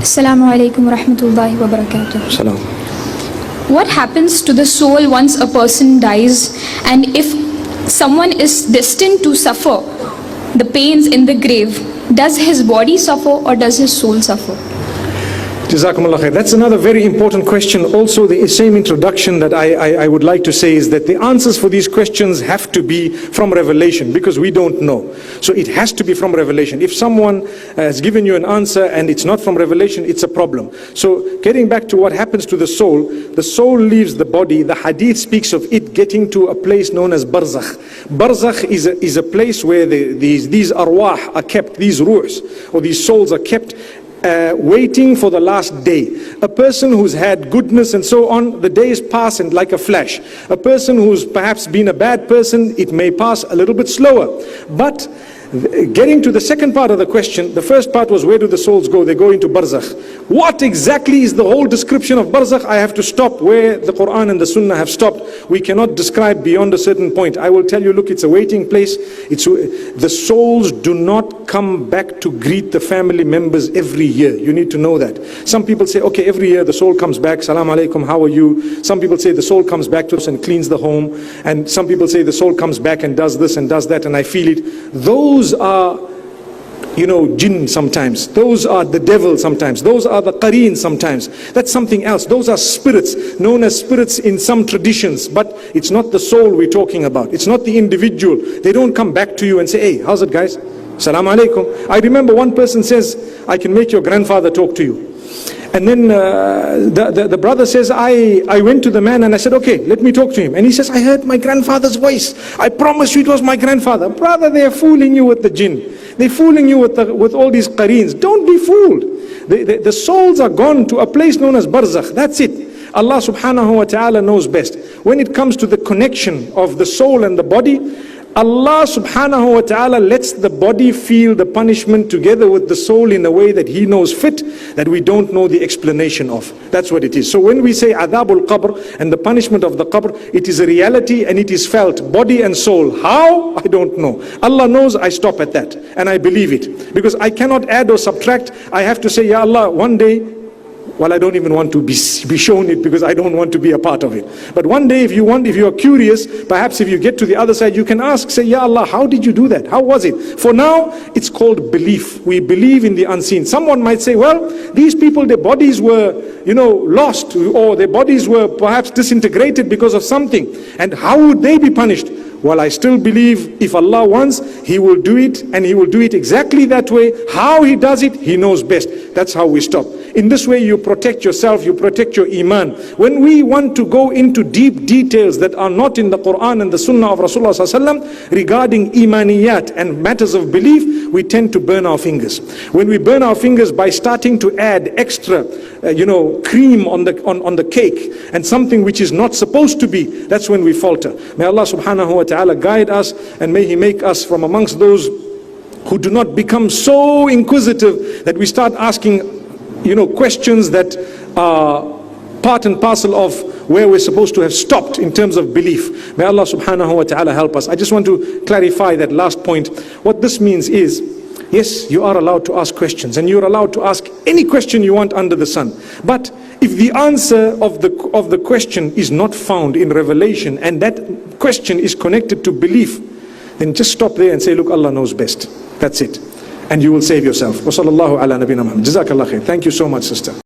Assalamu alaikum wa rahmatullahi wa barakatuh. Salam. What happens to the soul once a person dies, and if someone is destined to suffer the pains in the grave, does his body suffer or does his soul suffer? Jazakumullah khair. That's another very important question. Also, the same introduction that I would like to say is that the answers for these questions have to be from revelation, because we don't know. So it has to be from revelation. If someone has given you an answer and it's not from revelation, it's a problem. So getting back to what happens to the soul leaves the body. The hadith speaks of it getting to a place known as barzakh. Barzakh is a place where these arwah are kept, these ruhs, or these souls are kept, waiting for the last day. A person who's had goodness and so on, the days pass and like a flash. A person who's perhaps been a bad person, it may pass a little bit slower. But getting to the second part of the question, the first part was, where do the souls go? They go into barzakh. What exactly is the whole description of barzakh? I have to stop where the Quran and the Sunnah have stopped. We cannot describe beyond a certain point. I will tell you, look, it's a waiting place. The souls do not come back to greet the family members every year. You need to know that. Some people say, okay, every year the soul comes back, salam alaikum, how are you? Some people say the soul comes back to us and cleans the home. And some people say the soul comes back and does this and does that, and I feel it. Those are, jinn sometimes. Those are the devil sometimes. Those are the qareen sometimes. That's something else. Those are spirits, known as spirits in some traditions. But it's not the soul we're talking about. It's not the individual. They don't come back to you and say, hey, how's it, guys? Salam alaikum. I remember one person says, I can make your grandfather talk to you. And then the brother says, I went to the man and I said, okay, let me talk to him. And he says, I heard my grandfather's voice. I promise you it was my grandfather. Brother, they're fooling you with the jinn. They're fooling you with all these qareens. Don't be fooled. The souls are gone to a place known as barzakh. That's it. Allah subhanahu wa ta'ala knows best. When it comes to the connection of the soul and the body, Allah subhanahu wa ta'ala lets the body feel the punishment together with the soul in a way that He knows fit, that we don't know the explanation of. That's what it is. So when we say adabul qabr and the punishment of the qabr, it is a reality and it is felt, body and soul. How? I don't know. Allah knows. I stop at that and I believe it, because I cannot add or subtract. I have to say, Ya Allah, one day, well, I don't even want to be shown it, because I don't want to be a part of it. But one day, if you are curious, perhaps if you get to the other side, you can ask, say, Ya Allah, how did you do that? How was it? For now, it's called belief. We believe in the unseen. Someone might say, well, these people, their bodies were, lost, or their bodies were perhaps disintegrated because of something. And how would they be punished? Well, I still believe if Allah wants, He will do it, and He will do it exactly that way. How He does it, He knows best. That's how we stop. In this way, you protect yourself, you protect your iman. When we want to go into deep details that are not in the Quran and the Sunnah of Rasulullah ﷺ regarding imaniyat and matters of belief, we tend to burn our fingers. When we burn our fingers by starting to add extra, cream on the cake and something which is not supposed to be, that's when we falter. May Allah subhanahu wa ta'ala guide us, and may He make us from amongst those who do not become so inquisitive that we start asking questions that are part and parcel of where we're supposed to have stopped in terms of belief. May Allah subhanahu wa ta'ala help us. I just want to clarify that last point. What this means is, yes, you are allowed to ask questions, and you're allowed to ask any question you want under the sun. But if the answer of the question is not found in revelation, and that question is connected to belief, then just stop there and say, look, Allah knows best. That's it. And you will save yourself. Wa sallallahu ala nabina Muhammad. Jazakallah khair. Thank you so much, sister.